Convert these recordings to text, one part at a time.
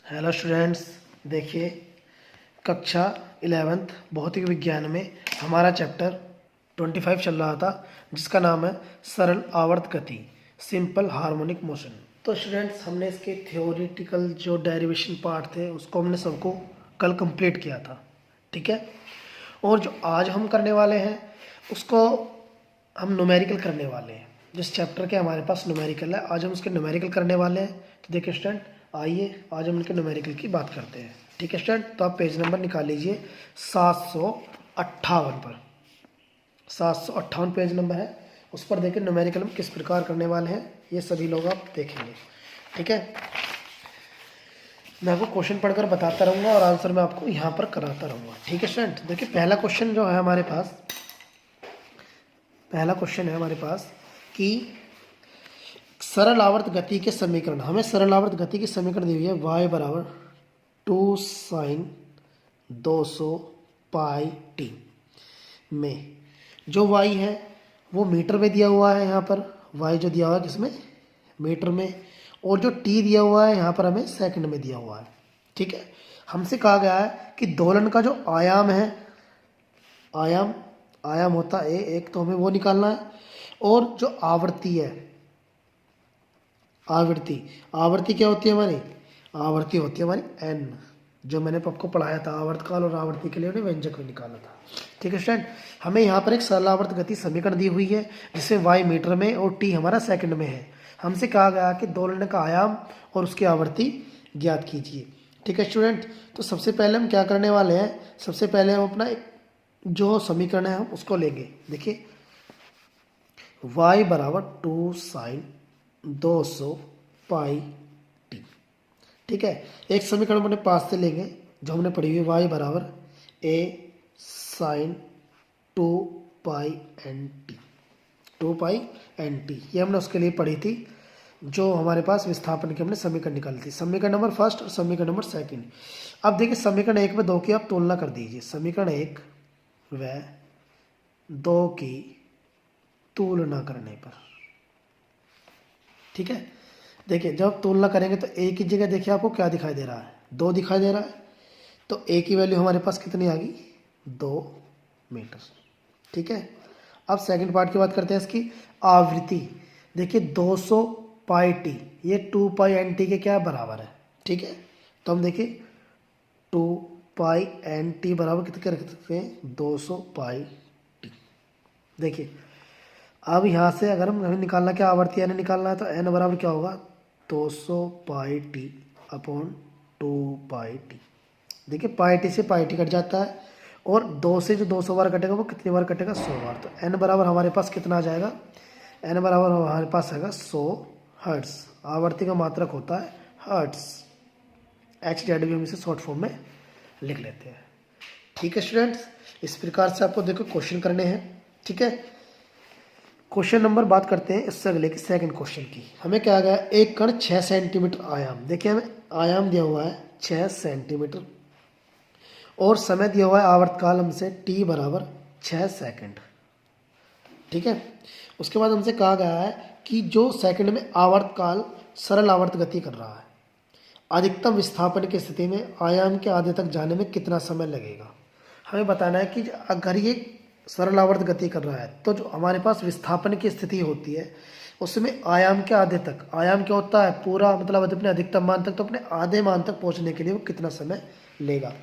Hello students, देखिए कक्षा 11th भौतिक विज्ञान में हमारा चैप्टर 25 चल रहा था, जिसका नाम है सरल आवर्त गति, सिंपल हार्मोनिक मोशन। तो स्टूडेंट्स, हमने इसके थियोरिटिकल जो डेरिवेशन पार्ट थे उसको हमने सबको कल कंप्लीट किया था, ठीक है। और जो आज हम करने वाले हैं उसको हम न्यूमेरिकल करने वाले हैं। जिस चैप्टर के हमारे पास न्यूमेरिकल है, आज हम उसके न्यूमेरिकल करने वाले हैं। तो देखिए स्टूडेंट, आइए आज हम उनके न्यूमेरिकल की बात करते हैं, ठीक है स्टूडेंट। तो आप पेज नंबर निकाल लीजिए 758 पर। 758 पेज नंबर है, उस पर देखिए न्यूमेरिकल हम किस प्रकार करने वाले हैं, ये सभी लोग आप देखेंगे, ठीक है। मैं आपको क्वेश्चन पढ़कर बताता रहूँगा और आंसर मैं आपको यहाँ पर कराता रहूँगा, ठीक है स्टूडेंट। देखिए पहला क्वेश्चन जो है हमारे पास, पहला क्वेश्चन है हमारे पास कि सरल आवर्त गति के समीकरण, हमें सरल आवर्त गति की समीकरण दी हुई है y बराबर 2 sin 200 पाई टी में जो y है वो मीटर में दिया हुआ है, यहाँ पर y जो दिया हुआ है किसमें, मीटर में, और जो t दिया हुआ है यहाँ पर हमें सेकंड में दिया हुआ है, ठीक है। हमसे कहा गया है कि दोलन का जो आयाम है, आयाम होता है एक, तो हमें वो निकालना है। और जो आवृत्ति है, आवृत्ति क्या होती है हमारी, आवृत्ति होती है हमारी n, जो मैंने आपको पढ़ाया था आवर्तकाल और आवृत्ति के लिए उन्हें व्यंजक में निकाला था, ठीक है स्टूडेंट। हमें यहाँ पर एक सरल आवर्त गति समीकरण दी हुई है जिसमें y मीटर में और t हमारा सेकंड में है। हमसे कहा गया कि दोलन का आयाम और उसकी आवृत्ति ज्ञात कीजिए, ठीक है स्टूडेंट। तो सबसे पहले हम क्या करने वाले हैं, सबसे पहले हम अपना जो समीकरण है हम उसको लेंगे। देखिए y बराबर 2 sin 200 पाई टी, ठीक है। एक समीकरण अपने पास से लेंगे जो हमने पढ़ी हुई, y बराबर a sin 2 pi n t, 2 pi n t, ये हमने उसके लिए पढ़ी थी जो हमारे पास विस्थापन की हमने समीकरण निकाली थी, समीकरण नंबर फर्स्ट और समीकरण नंबर सेकंड। अब देखिए समीकरण 1 में 2 की आप तुलना कर दीजिए, समीकरण 1 व 2 की तुलना करने पर, ठीक है। देखिए जब तुलना करेंगे तो ए की जगह देखिए आपको क्या दिखाई दे रहा है, 2 दिखाई दे रहा है, तो ए की वैल्यू हमारे पास कितनी आ गई, 2 मीटर, ठीक है। अब सेकंड पार्ट की बात करते हैं इसकी आवृत्ति। देखिए 200 पाई टी, ये 2 पाई एन टी के क्या बराबर है, ठीक है। तो हम देखिए 2 पाई एन टी बराबर कितने रख सकते हैं, 200 पाई टी। देखिए अब यहाँ से अगर हमें निकालना क्या, आवर्ती एन निकालना है, तो एन बराबर क्या होगा, 200 pi T upon 2 pi T. देखिए पाई टी से पाई टी कट जाता है, और 2 से जो 200 बार कटेगा वो कितनी बार कटेगा, 100 बार। तो एन बराबर हमारे पास कितना आ जाएगा, एन बराबर हमारे पास आएगा 100 हर्ट्स। आवर्ती का मात्रक होता है हर्ट्स, एच जेड भी हम इसे शॉर्ट फॉर्म में लिख लेते हैं, ठीक है स्टूडेंट्स। इस प्रकार से आपको देखो क्वेश्चन करने हैं, ठीक है। क्वेश्चन नंबर बात करते हैं इससे अगले की, सेकंड क्वेश्चन की। हमें क्या आ गया, एक कण 6 सेंटीमीटर आयाम, देखिए हमें आयाम दिया हुआ है 6 सेंटीमीटर, और समय दिया हुआ है आवर्तकाल हमसे t बराबर 6 सेकंड, ठीक है। उसके बाद हमसे कहा गया है कि जो सेकंड में आवर्तकाल सरल आवर्त गति कर रहा है, अधिकतम विस्थापन की स्थिति में आयाम के आधे तक जाने में कितना समय लगेगा। हमें बताना है कि अगर ये सरल आवर्त गति कर रहा है तो जो हमारे पास विस्थापन की स्थिति होती है उसमें आयाम के आधे तक, आयाम क्या होता है पूरा, मतलब अपने अधिकतम मान तक, तो अपने आधे मान तक पहुंचने के लिए वो कितना समय लेगा।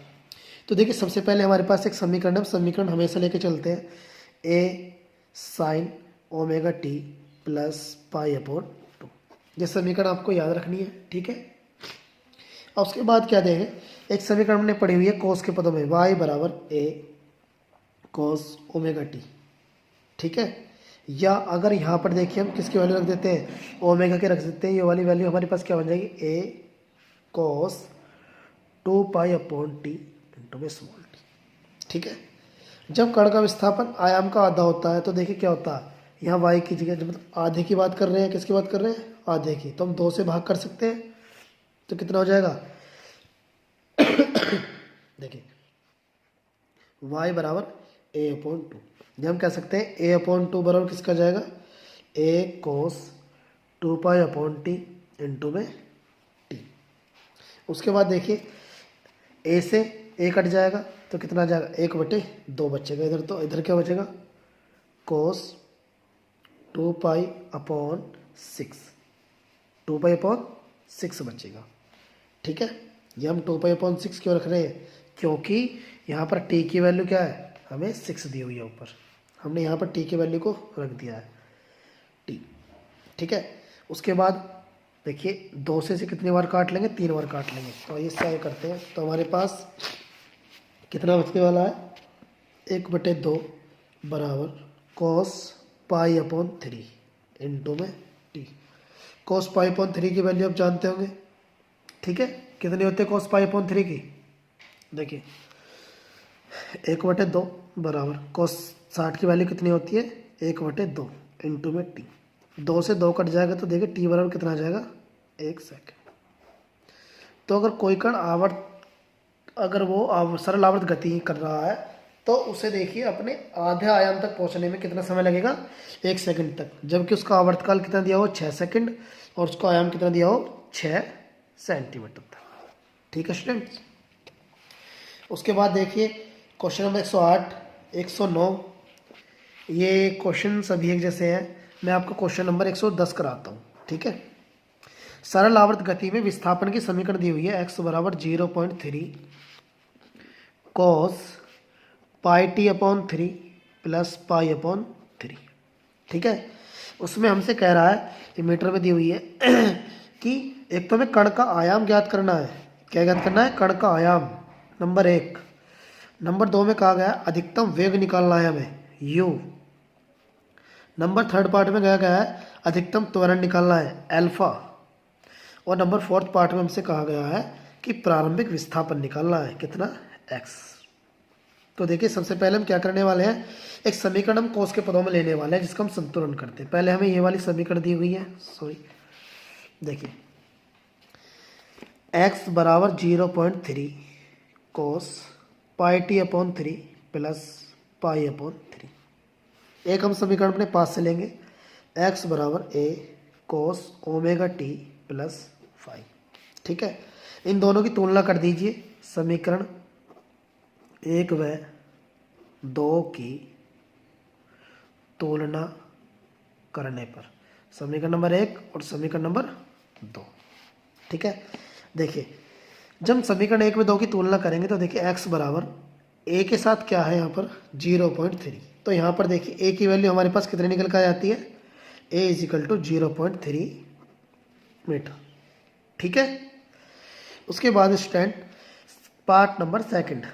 तो देखिए सबसे पहले हमारे पास एक समीकरण है, समीकरण हमेशा लेके चलते हैं, a sine omega T plus pi upon 2, ये समीकरण आपको याद रखनी है, ठीक है। और उसके बाद क्या देंगे, एक समीकरण हमने पढ़ी हुई है कोस के पदों में, y बराबर a कोस ओमेगा टी, ठीक है। या अगर यहाँ पर देखिए हम किसकी वैल्यू रख देते हैं, ओमेगा के रख देते हैं, ये वाली वैल्यू हमारे पास क्या बन जाएगी, a cos 2 pi upon T into में स्मॉल टी, ठीक है। जब कण का विस्थापन आयाम का आधा होता है तो देखिए क्या होता है, यहाँ y की जगह जब मतलब आधे की बात कर रहे हैं, किसकी बात कर रहे हैं, आधे की, तो हम 2 से भाग कर सकते हैं, तो कितना हो जाएगा देखिए y बराबर a अपॉन 2, जब हम कह सकते हैं a अपॉन 2 बराबर किसका जाएगा, a cos 2 pi upon T into में टी। उसके बाद देखिए ए से ए कट जाएगा तो कितना आ जाएगा 1/2 बचेगा इधर, तो इधर क्या बचेगा cos 2π/6, 2π/6 बचेगा। ठीक है, ये हम 2π/6 क्यों रख रहे हैं, क्योंकि यहाँ पर t की वैल्यू क्या है, हमें 6 दी हुई है ऊपर, हमने यहाँ पर t की वैल्यू को रख दिया है t। ठीक है, उसके बाद देखिए 2 से कितनी बार काट लेंगे, 3 बार काट लेंगे। तो ये सॉल्व करते हैं, तो हमारे पास कितना बचने वाला है 1/2 बराबर cos π/3 इंटू में t। cos π/3 की वैल्यू आप जानते होंगे। ठीक है, कितनी होती है cos π/3 की, देखिए 1/2 बराबर cos 60 की वैल्यू कितनी होती है 1/2 इंटू में t। 2 से 2 कट जाएगा तो देखिए t बराबर कितना आ जाएगा 1 सेकेंड। तो अगर कोई कण अगर वो सरल आवर्त गति कर रहा है तो उसे देखिए अपने आधे आयाम तक पहुंचने में कितना समय लगेगा 1 सेकंड तक, जबकि उसका आवर्तकाल कितना दिया हो 6 सेकंड और उसका आयाम कितना दिया हो 6 सेंटीमीटर तक। ठीक है स्टूडेंट्स, उसके बाद देखिए क्वेश्चन नंबर 108, 109, ये क्वेश्चन सभी एक जैसे हैं। मैं आपको क्वेश्चन नंबर 110 कराता हूँ। ठीक है, सरल आवर्त गति में विस्थापन की समीकरण दी हुई है x बराबर 0.3 cos πt/3 प्लस π/3। ठीक है, उसमें हमसे कह रहा है कि मीटर में दी हुई है कि एक तो हमें कण का आयाम ज्ञात करना है। क्या ज्ञात करना है, कण का आयाम नंबर 1। नंबर 2 में कहा गया अधिकतम वेग निकालना है हमें u। नंबर 3 पार्ट में कहा गया है अधिकतम त्वरण निकालना है अल्फा। और नंबर 4 पार्ट में हमसे कहा गया है कि प्रारंभिक विस्थापन निकालना है कितना x। तो देखिए सबसे पहले हम क्या करने वाले हैं, एक समीकरण हम कोस के पदों में लेने वाले हैं जिसका हम संतुलन करते हैं। पहले हमें ये वाली समीकरण दी हुई है, देखिए x बराबर 0.3 cos πt/3 प्लस π/3। एक हम समीकरण अपने पास से लेंगे x बराबर a cos ωt प्लस 5। ठीक है, इन दोनों की तुलना कर दीजिए समीकरण 1 व 2 की तुलना करने पर, समीकरण नंबर 1 और समीकरण नंबर 2। ठीक है, देखिए जब समीकरण 1 में 2 की तुलना करेंगे तो देखिए x बराबर a के साथ क्या है यहाँ पर 0.3। तो यहाँ पर देखिए a की वैल्यू हमारे पास कितनी निकल कर आती है, a = 0.3 मीटर। ठीक है, उसके बाद स्टूडेंट पार्ट नंबर 2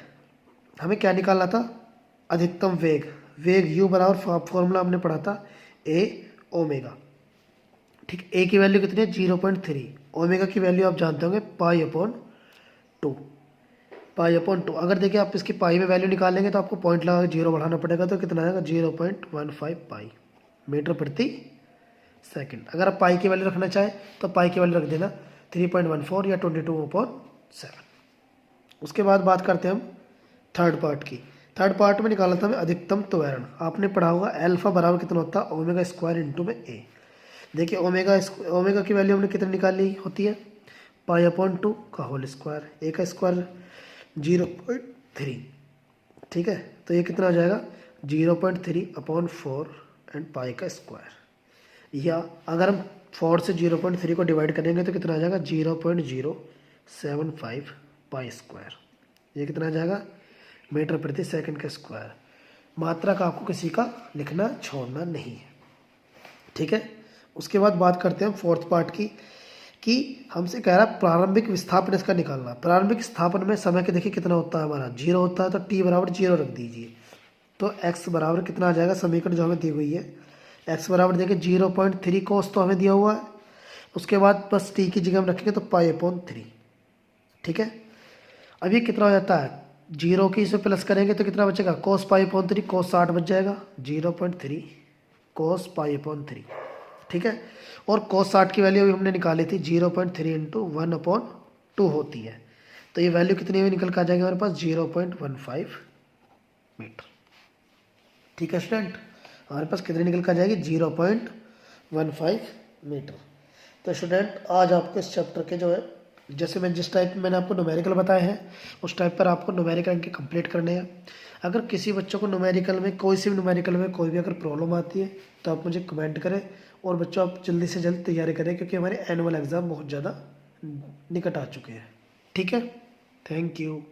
हमें क्या निकालना था, अधिकतम वेग u बराबर फॉर्मूला हमने पढ़ा था a ओमेगा। ठीक, a की वैल्यू कितनी है 0.3, ओमेगा की वैल्यू आप जानते होंगे π/2। अगर देखिए आप इसकी पाई में वैल्यू निकालेंगे तो आपको पॉइंट लगा के 0 बढ़ाना पड़ेगा, तो कितना आएगा 0.15 पाई मीटर प्रति सेकंड। अगर आप पाई की वैल्यू रखना चाहें तो पाई की वैल्यू रख देना 3.14 या 22/7। उसके बाद बात करते हैं हम थर्ड पार्ट की। थर्ड पार्ट में निकाला था हमें अधिकतम त्वरण। आपने पढ़ा होगा अल्फा बराबर कितना होता है ω² इंटू में a। देखिए ओमेगा की वैल्यू हमने कितनी निकाली होती है π/2 का होल स्क्वायर, a का स्क्वायर 0.3। ठीक है, तो ये कितना आ जाएगा 0.3/4 एंड पाई का स्क्वायर। या अगर हम 4 से 0.3 को डिवाइड करेंगे तो कितना आ जाएगा 0.075 पाई स्क्वायर। ये कितना आ जाएगा मीटर प्रति सेकंड का स्क्वायर। मात्रा का आपको किसी का लिखना छोड़ना नहीं है। ठीक है, उसके बाद बात करते हैं हम फोर्थ पार्ट की कि हमसे कह रहा है प्रारंभिक विस्थापन इसका निकालना। प्रारंभिक विस्थापन में समय के देखिए कितना होता है हमारा 0 होता है, तो t बराबर 0 रख दीजिए। तो x बराबर कितना आ जाएगा, समीकरण जो हमें दी हुई है x बराबर देखिए 0.3 कोस तो हमें दिया हुआ है, उसके बाद बस t की जगह हम रखेंगे तो π/3। ठीक है, अब ये कितना हो जाता है 0 की इसे प्लस करेंगे तो कितना बचेगा cos π/3, cos 60 बच जाएगा 0.3 cos π/3। ठीक है, और cos 60 की वैल्यू हमने निकाली थी 0.3 इंटू 1/2 होती है, तो ये वैल्यू कितनी में निकल कर आ जाएगी हमारे पास 0.15 मीटर। ठीक है स्टूडेंट, हमारे पास कितनी निकल कर आ जाएगी 0.15 मीटर। तो स्टूडेंट आज आपको इस चैप्टर के जो है जैसे मैं जिस टाइप मैंने आपको न्यूमेरिकल बताए हैं उस टाइप पर आपको न्यूमेरिकल इनके कंप्लीट करने हैं। अगर किसी बच्चों को न्यूमेरिकल में कोई सी भी न्यूमेरिकल में कोई भी अगर प्रॉब्लम आती है तो आप मुझे कमेंट करें। और बच्चों आप जल्दी से जल्द तैयारी करें क्योंकि हमारे एनुअल एग्ज़ाम बहुत ज़्यादा निकट आ चुके हैं। ठीक है, थैंक यू।